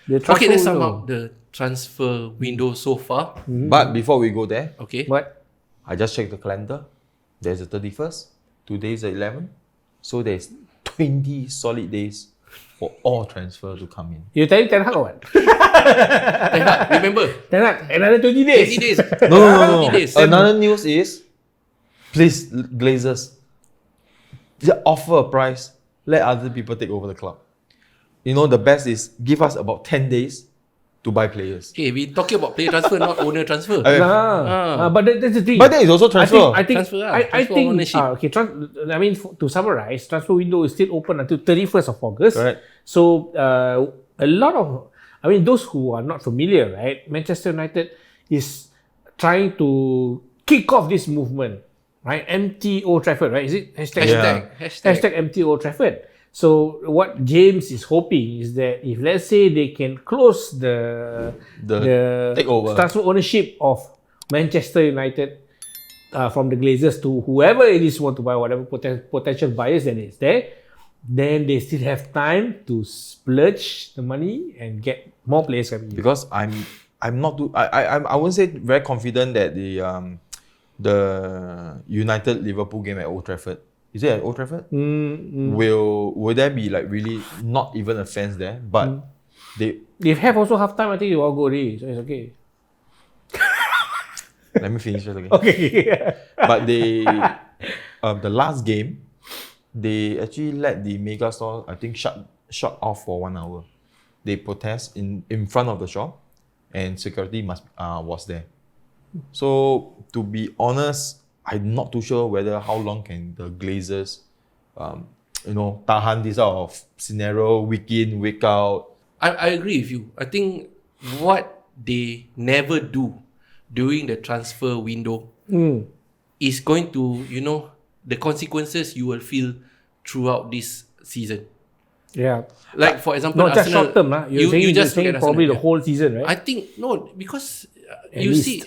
Okay, let's sum up the transfer window so far. But before we go there, Okay. What? I just checked the calendar. There's the 31st. Today's the 11th. So there's 20 solid days for all transfer to come in. You telling Ten Hag or what? Remember, Ten Hag, another 20 days. 20 days. No. 20 days. Another news is, please, Glazers, just offer a price. Let other people take over the club. You know, the best is give us about 10 days to buy players. Okay, we talking about player transfer, not owner transfer. But that's the thing. But that is also transfer. I think, Transfer lah. I Transfer think, ownership. okay, to summarize, transfer window is still open until 31st of August. Correct. So, a lot of, those who are not familiar, right, Manchester United is trying to kick off this movement, right? Empty Old Trafford, right? Is it? Hashtag empty Old Trafford. So what James is hoping is that if, let's say, they can close the takeover transfer ownership of Manchester United from the Glazers to whoever it is want to buy, whatever potential buyers that is there, then they still have time to splurge the money and get more players coming in. Because I'm not too I wouldn't say very confident that the United Liverpool game at Old Trafford. Is it at Old Trafford? Will there be like really not even a fans there? But they have also half time, I think you all go already, so it's okay. Let me finish first, okay? Okay. But they the last game, they actually let the mega store, I think, shut off for 1 hour. They protest in front of the shop, and security was there. So to be honest, I'm not too sure how long can the Glazers, tahan this sort of scenario week in, week out. I agree with you. I think what they never do during the transfer window is going to, the consequences you will feel throughout this season. Yeah. Like for example, not just Arsenal, short term, you're just saying probably the whole season, right? I think no, because At you least. see,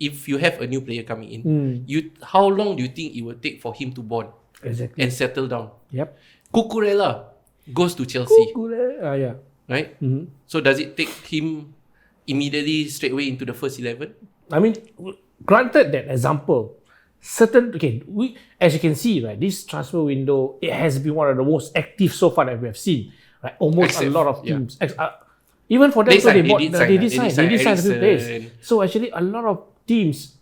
if you have a new player coming in, how long do you think it will take for him to bond Exactly. and settle down? Yep. Cucurella goes to Chelsea, Yeah. right? So does it take him immediately straight away into the first 11? Granted that example, as you can see, right, this transfer window, it has been one of the most active so far that we have seen. Right? Almost a lot of teams. Even for them, they did sign a few players. So actually, a lot of teams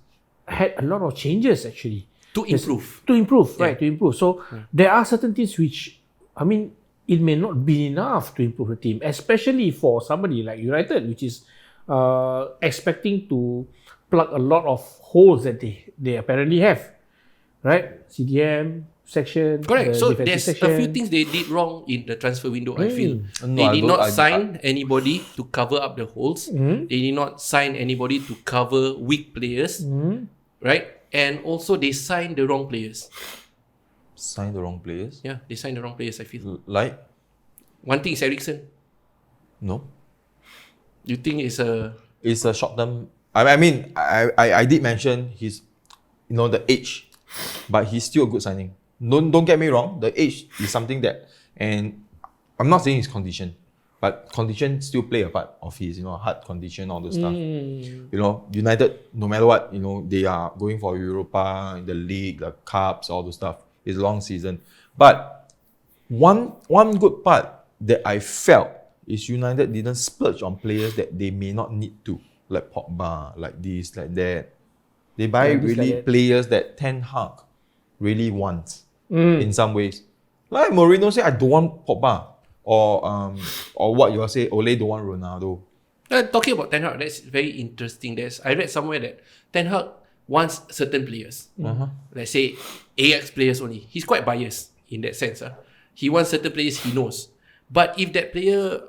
had a lot of changes actually. To improve. To improve. So there are certain things which, it may not be enough to improve the team, especially for somebody like United, which is expecting to plug a lot of holes that they apparently have, right? CDM section. Correct. So there's section. a few things they did wrong in the transfer window, I feel. No, They did not sign anybody to cover up the holes. They did not sign anybody to cover weak players, right? And also they signed the wrong players. Sign the wrong players? Yeah, they signed the wrong players, I feel. Like? One thing is Eriksen. No. You think it's a short term? I did mention his, the age, but he's still a good signing. Don't get me wrong. The age is something that, and I'm not saying his condition, but condition still play a part of his, heart condition, all the stuff. United, no matter what, they are going for Europa, the league, the cups, all the stuff. It's a long season. But one good part that I felt is United didn't splurge on players that they may not need to, like Pogba, like this, like that. They buy players that Ten Hag really wants in some ways. Like Mourinho said, I don't want Pogba. Or what you all say, Ole don't want Ronaldo. Talking about Ten Hag, that's very interesting. I read somewhere that Ten Hag wants certain players. Let's say Ajax players only. He's quite biased in that sense. He wants certain players he knows. But if that player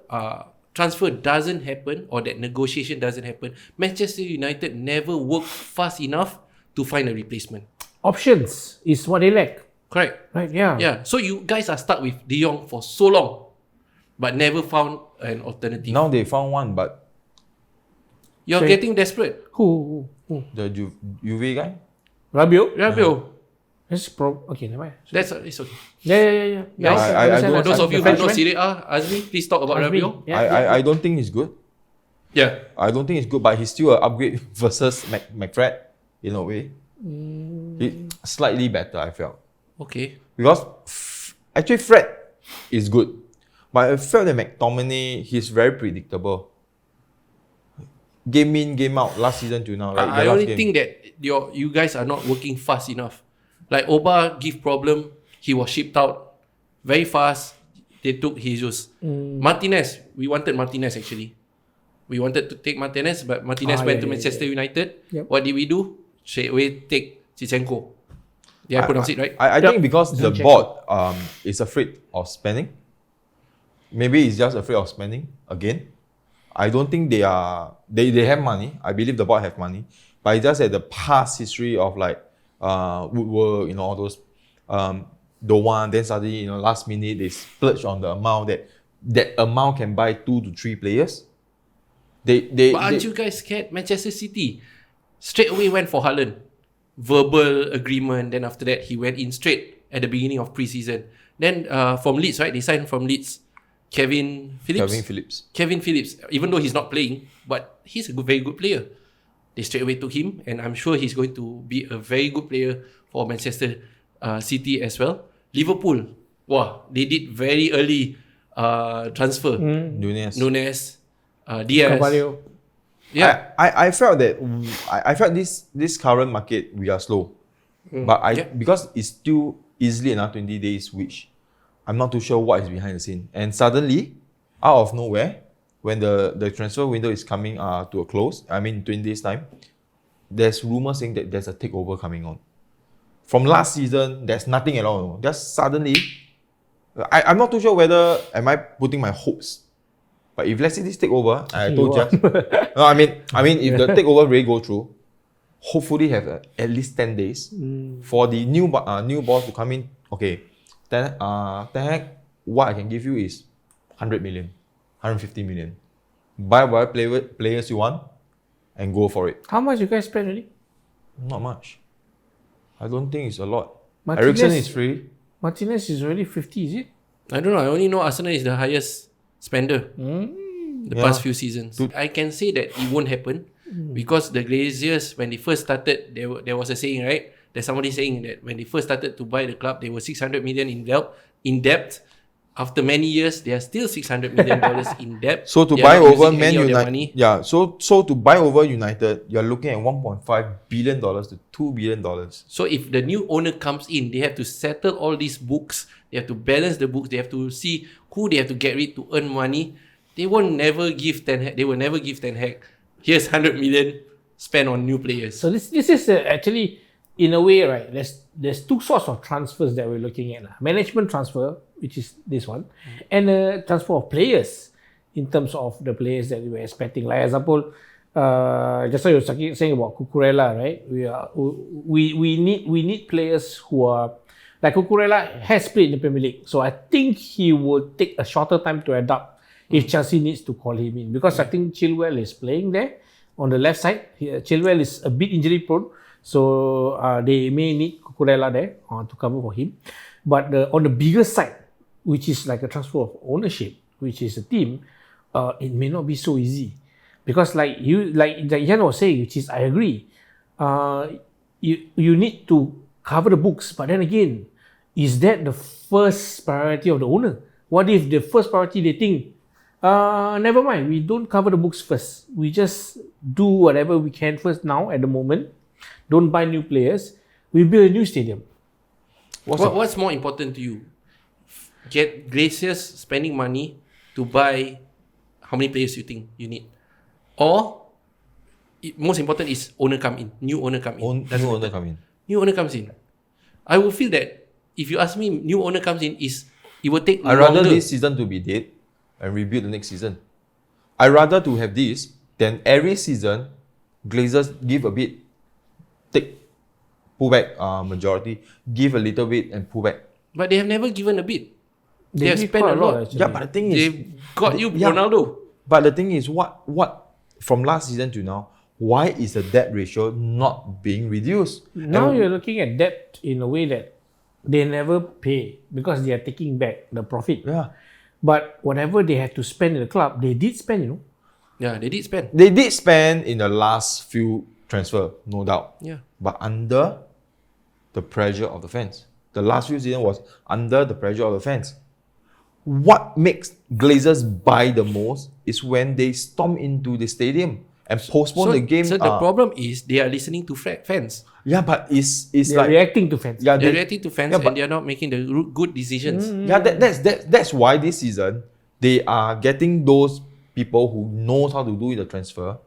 transfer doesn't happen or that negotiation doesn't happen, Manchester United never worked fast enough to find a replacement. Options is what they lack. Correct. Right, yeah. Yeah. So you guys are stuck with De Jong for so long, but never found an alternative. Now they found one, but you're getting desperate. Who? the Juve guy? Rabiot? Rabiot. Okay, never mind. It's okay. Yeah. Guys, I for don't- those of you who know Frenchman? Serie A, Azmi, please talk about Azmi, Rabiot. I don't think he's good. Yeah. I don't think it's good, but he's still an upgrade versus McFred in a way. Slightly better, I felt. Okay. Because actually Fred is good, but I felt that McTominay, he's very predictable. Game in, game out, last season to now, right? I only think that you guys are not working fast enough. Like Oba give problem, he was shipped out very fast. They took Jesus. Martinez, we wanted Martinez actually. We wanted to take Martinez, but Martinez went to Manchester United. Yep. What did we do? Straight away take Zinchenko. Did I pronounce it right? I Yep. think because the Zinchenko. board is afraid of spending. Maybe it's just afraid of spending again. I don't think they have money. I believe the board have money, but it's just that the past history of like Woodward, all those don't want, then suddenly last minute they splurge on the amount that amount can buy 2 to 3 players. But aren't you guys scared? Manchester City straight away went for Haaland. Verbal agreement. Then after that, he went in straight at the beginning of pre-season. Then from Leeds, right? They signed from Leeds. Kevin Phillips. Even though he's not playing, but he's a very good player. They straight away took him, and I'm sure he's going to be a very good player for Manchester City as well. Liverpool, wow, they did very early transfer. Nunes, Diaz. Carvalho. Yeah. I felt that I felt this current market we are slow, but because it's still easily another 20 days, which I'm not too sure what is behind the scene. And suddenly, out of nowhere, when the transfer window is coming to a close, I mean 20 days time, there's rumors saying that there's a takeover coming on. From last season, there's nothing at all. Just suddenly, I'm not too sure whether am I putting my hopes. But if let's say this takeover, I told just no, I mean if the takeover really go through, hopefully have at least 10 days for the new boss to come in. Okay, then what I can give you is 100 million, 150 million. Buy whatever players you want and go for it. How much you guys spend already? Not much. I don't think it's a lot. Martinez- Eriksen is free. Martinez is already 50, is it? I don't know. I only know Arsenal is the highest spender the past few seasons. I can say that it won't happen because the Glaziers, when they first started, there was a saying, right? There's somebody saying that when they first started to buy the club, they were 600 million in debt. After many years, they are still $600 million in debt. So to They buy are not over using Man any of their United, money. So to buy over United, you're looking at $1.5 billion to $2 billion. So if the new owner comes in, they have to settle all these books. They have to balance the books. They have to see who they have to get rid to earn money. They will never give 10 Hag. Here's 100 million spent on new players. So this is actually, in a way, right, there's two sorts of transfers that we're looking at. Management transfer, which is this one, and a transfer of players in terms of the players that we were expecting. Like example, just like you were saying about Cucurella, right? We need players who are like Cucurella has played in the Premier League, so I think he will take a shorter time to adapt if Chelsea needs to call him in, because I think Chilwell is playing there on the left side. Chilwell is a bit injury prone, so they may need Cucurella there to cover for him. But on the bigger side, which is like a transfer of ownership, which is a team, it may not be so easy, because like Yan was saying, which is I agree, you need to cover the books, but then again, is that the first priority of the owner? What if the first priority they think, never mind, we don't cover the books first, we just do whatever we can first now at the moment, don't buy new players, we build a new stadium. What's more important to you? Get Glaciers spending money to buy how many players you think you need, or most important is owner come in, new owner come in. New owner comes in. I will feel that if you ask me, new owner comes in it will take I longer. rather this season to be dead and rebuild the next season. I rather to have this than every season Glazers give a bit, pull back majority, give a little bit and pull back. But they have never given a bit. They have give spent quite a lot. actually. Yeah, but the thing is, They got you Ronaldo. But the thing is, what from last season to now, why is the debt ratio not being reduced? Now And- you're looking at debt in a way that they never pay because they are taking back the profit. yeah. But whatever they had to spend in the club, they did spend, you know. Yeah, they did spend. They did spend in the last few transfer, no doubt. Yeah. But under the pressure of the fans. The last few seasons was under the pressure of the fans. What makes Glazers buy the most is when they storm into the stadium and postpone the game. So the problem is they are listening to fans. Yeah, but it's They're like reacting to fans. yeah, They're they, reacting to fans yeah, but- and they are not making the good decisions. yeah, that's why this season they are getting those people who knows how to do the transfer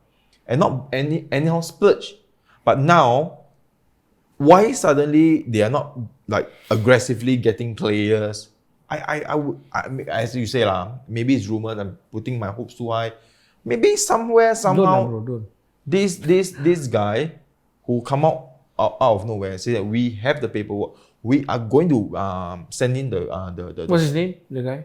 and not anyhow splurge. But now, why suddenly they are not like aggressively getting players? I mean, as you say lah, maybe it's rumored. I'm putting my hopes too high. Maybe somewhere Don't, somehow bro, don't. this guy who come out of nowhere and say that we have the paperwork. We are going to send in the What's his name? The guy?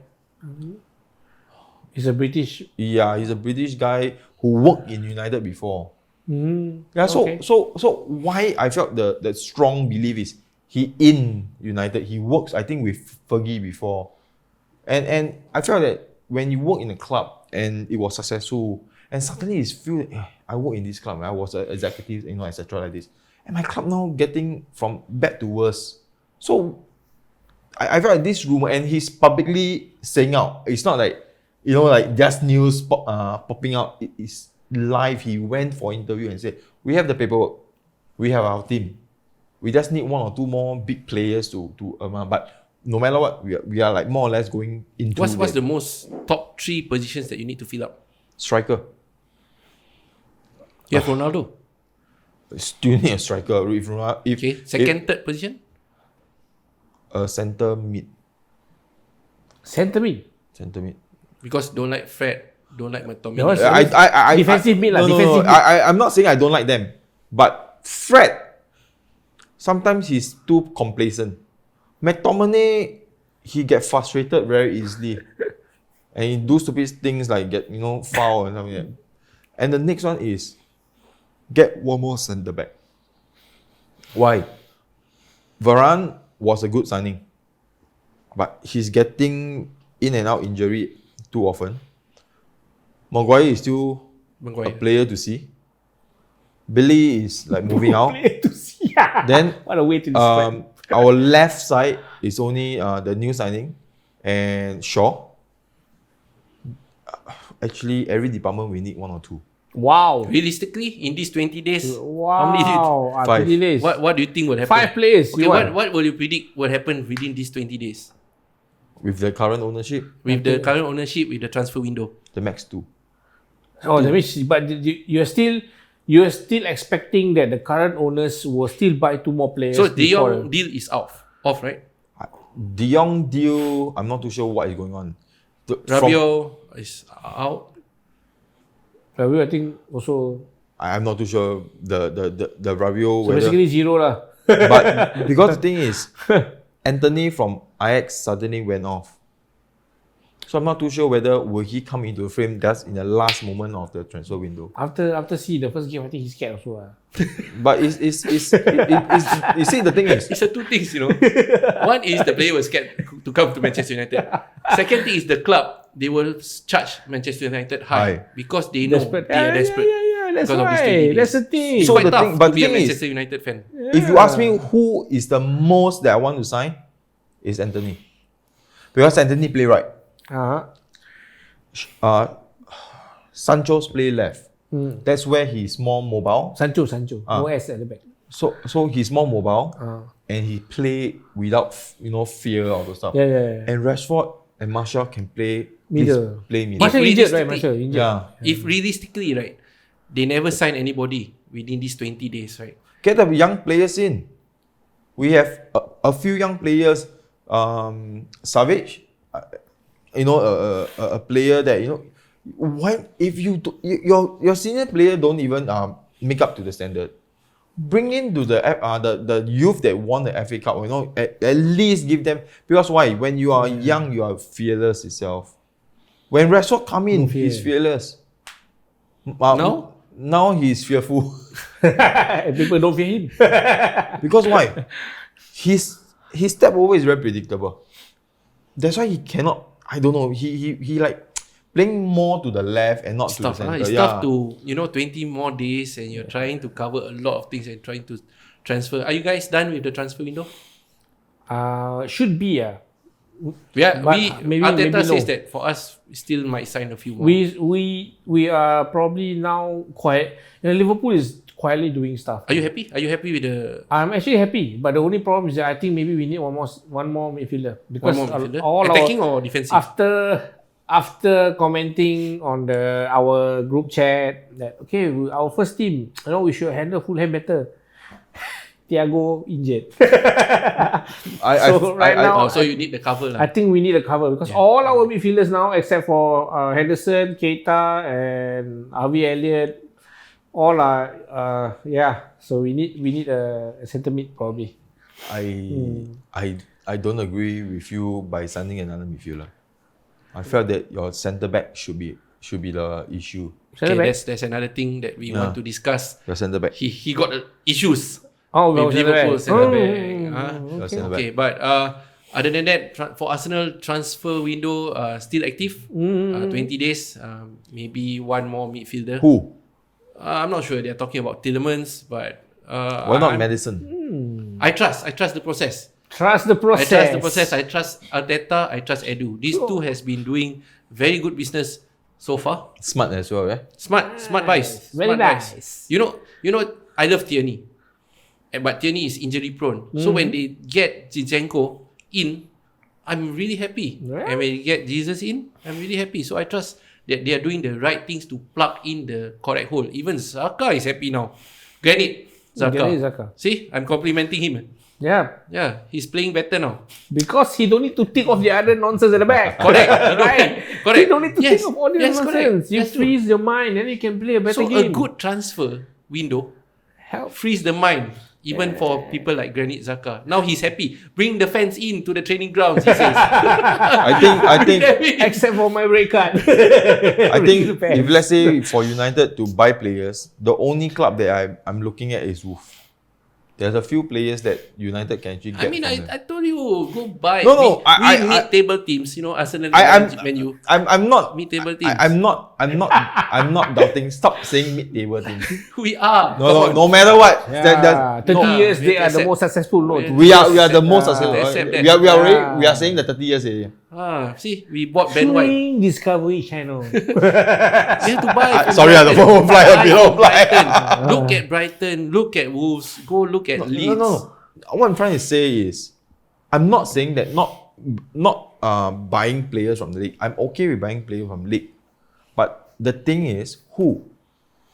He's a British. Yeah, he's a British guy who worked in United before. Yeah, so okay. so why I felt the strong belief is he in United. He works, I think, with Fergie before. And I felt that when you work in a club and it was successful, and suddenly you feel I work in this club, I was an executive, etc. like this. And my club now getting from bad to worse. So I felt like this rumor, and he's publicly saying out, it's not like, like just news popping out. It is live. He went for interview and said, we have the paperwork. We have our team. We just need one or two more big players to but no matter what, we are like more or less going into What's the most top 3 positions that you need to fill up? striker. You have Ronaldo. Still need a striker. If Okay. Second, third position? a center mid. Center mid. Because don't like Fred, don't like That McTominay. was- I Defensive mid lah, No, defensive mid. I'm not saying I don't like them, but Fred sometimes he's too complacent. McTominay, he get frustrated very easily, and he do stupid things like get foul and something like that. And the next one is get one more centre back. Why? Varane was a good signing, but he's getting in and out injury too often. Maguire is still a Maguire. player to see. Billy is like moving out. Player to see. Then What a way to describe. our left side is only the new signing and Shaw. Actually, every department we need one or two. Wow. Realistically, in these 20 days, Wow. how many did you, 5. 20 days. what do you think will happen? 5 players. Okay, you want? what will you predict will happen within these 20 days? With the current ownership, With the current ownership, with the transfer window? the max 2. Oh, that means, but you're still expecting that the current owners will still buy 2 more players. So De before- Jong deal is off, right? De Jong deal, I'm not too sure what is going on. Rabiot is out. Rabiot, I think also. I'm not too sure the Rabiot So whether, basically 0 lah. but because the thing is, Anthony from Ajax suddenly went off. So I'm not too sure whether will he come into the frame just in the last moment of the transfer window. After see the first game, I think he's scared also. But it's you see the thing is, It's a two things, One is the player was scared to come to Manchester United. Second thing is the club. They will charge Manchester United high because they know Desperate. they are desperate. Yeah, that's because of this right. 20 days. That's the thing. It's So quite the tough thing- but to be the a thing is- Manchester United fan. if you ask me who is the most that I want to sign, is Anthony. Because Anthony play right. Sancho's play left. That's where he's more mobile. Sancho. OS at the back. So he's more mobile and he play without fear of the stuff. Yeah. And Rashford and Martial can play Middle. Play middle. Martial injured, right? realistically- Martial injured. Yeah. If realistically, right, they never sign anybody within these 20 days, right? Get the young players in. We have a few young players. Savage, a player that why if your senior player don't even make up to the standard, bring in to the youth that won the FA Cup. At least give them, because why? When you are young, you are fearless itself. When Rashford come in, No fear. he's fearless. Now now he's fearful. And people don't fear him. Because why? His step over is very predictable. That's why he cannot. I don't know. He like playing more to the left and not It's to the tough. center. It's tough to 20 more days and you're trying to cover a lot of things and trying to transfer. Are you guys done with the transfer window? Should be. Yeah, But maybe Arteta says no. that for us, we still might sign a few more. We are probably now quiet. Liverpool is quietly doing stuff. Are you happy? Are you happy with the I'm actually happy, but the only problem is that I think maybe we need one more midfielder because one more midfielder? all Attacking our, or defensive? after commenting on our group chat that our first team, we should handle Fulham better. Thiago injured. So you need the cover lah. I think we need a cover because all our midfielders now, except for Henderson, Keita, and Harvey Elliott, all are So we need a centre mid probably. I don't agree with you by signing another midfielder. I felt that your centre back should be the issue. Okay, that's another thing that we want to discuss. Your centre back. He got issues. With Liverpool centre back. Okay, but other than that, for Arsenal transfer window still active. 20 days. Maybe one more midfielder. Who? I'm not sure. They're talking about Tielemans, but why not Madison? I trust the process. Trust the process. I trust the process. I trust Arteta. I trust Edu. These two has been doing very good business so far. Smart as well, yeah. Smart buys. Very Smart nice. buys. You know. I love Tierney, but Tierney is injury prone. So when they get Zinchenko in, I'm really happy. Yeah. And when they get Jesus in, I'm really happy. So I trust that they are doing the right things to plug in the correct hole. Even Xhaka is happy now. Granit Xhaka. See, I'm complimenting him. Yeah. Yeah, he's playing better now. Because he don't need to think of the other nonsense at the back. Correct. Correct. You don't need to think of all the nonsense. Correct. You freeze your mind and you can play a better game. So a good transfer window Help. frees the mind. Even for people like Granit Xhaka. Now he's happy. Bring the fans in to the training grounds, he says. I think Except for my red card. I think if let's say for United to buy players, the only club that I'm looking at is Wolves. There's a few players that United can actually get. I mean, from them. I told you, go buy. No, we mid-table teams, Arsenal I'm Man U. I'm not Mid-table teams. I'm not doubting. Stop saying mid-table teams. We are. No matter what. Yeah, 30 years they are the most successful. We are the most successful. accept that. We are saying the 30 years already. See, we bought Ben White. Swing Discovery Channel. We have to buy. Sorry, the phone fly a below fly. Look at Brighton. Look at Wolves. Go look at Leeds. No. What I'm trying to say is, I'm not saying that not buying players from the league. I'm okay with buying players from the league, but the thing is, who?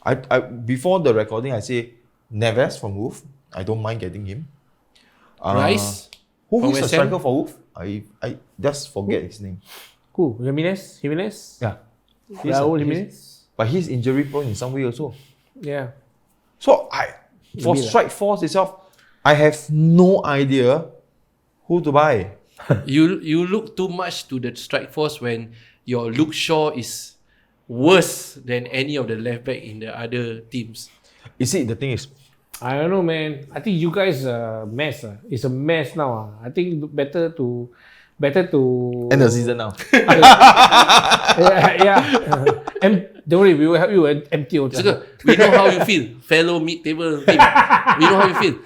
I before the recording, I say Neves from Wolves. I don't mind getting him. Rice. Who's the striker for Wolves? I just forget his name. Who? Jimenez? Yeah. Raul Jimenez? But he's injury prone in some way also. Yeah. So for Maybe strike force itself, I have no idea who to buy. You look too much to the strike force when your Luke Shaw is worse than any of the left back in the other teams. You see, the thing is, I don't know, man. I think you guys are a mess. It's a mess now. I think better to end the season now. yeah. Don't worry, we will help you empty your time. We know how you feel, fellow mid-table team. We know how you feel.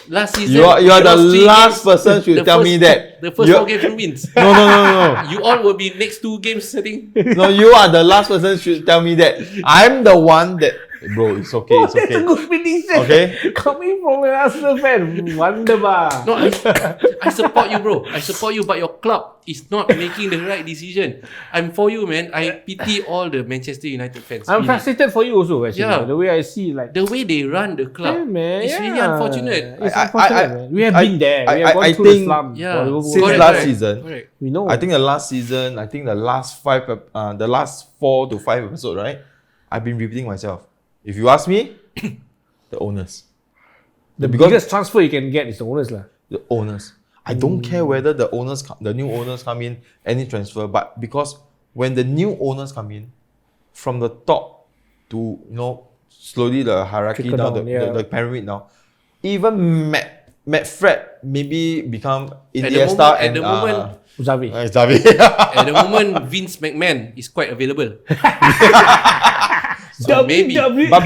Last season, you are the lost 3 last games. person should tell me that. The first 4 games you wins. No. You all will be next 2 games, I think. No, you are the last person should tell me that. I'm the one that. Bro, it's okay. It's That's a okay. good prediction. Okay. Coming from an Arsenal fan. Wonderbar. No, I support you, bro. I support you, but your club is not making the right decision. I'm for you, man. I pity all the Manchester United fans. I'm really. frustrated for you also, actually. Yeah. The way I see, like, The way they run the club yeah, man, is really unfortunate. It's unfortunate, man. We have been there. We have gone through the slum. Yeah. for Liverpool. Since Correct, last correct. season, Correct. We know. I think the last season, the last 4 to 5 episodes, right? I've been repeating myself. If you ask me, the owners. the because- biggest transfer you can get is the owners, lah. The owners. I don't care whether the new owners come in, any transfer, but because when the new owners come in, from the top to slowly the hierarchy Trickle down, down, yeah. the pyramid now. Even Matt Fred maybe become At Iniesta the moment, Xavi. Xavi. at the moment, Vince McMahon is quite available. So maybe, but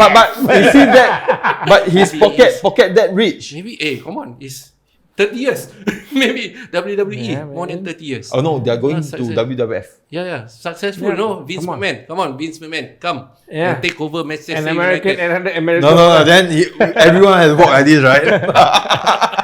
you see that, but his Maybe pocket that rich. maybe, come on, it's 30 years. Maybe WWE Yeah, more than man. 30 years. Oh no, they are going to success. WWF. Yeah, successful. Yeah, No, Vince come on. McMahon. Come on, Vince McMahon, come Yeah. and take over Manchester An American, United. another American. No. Then everyone has walked like this, right?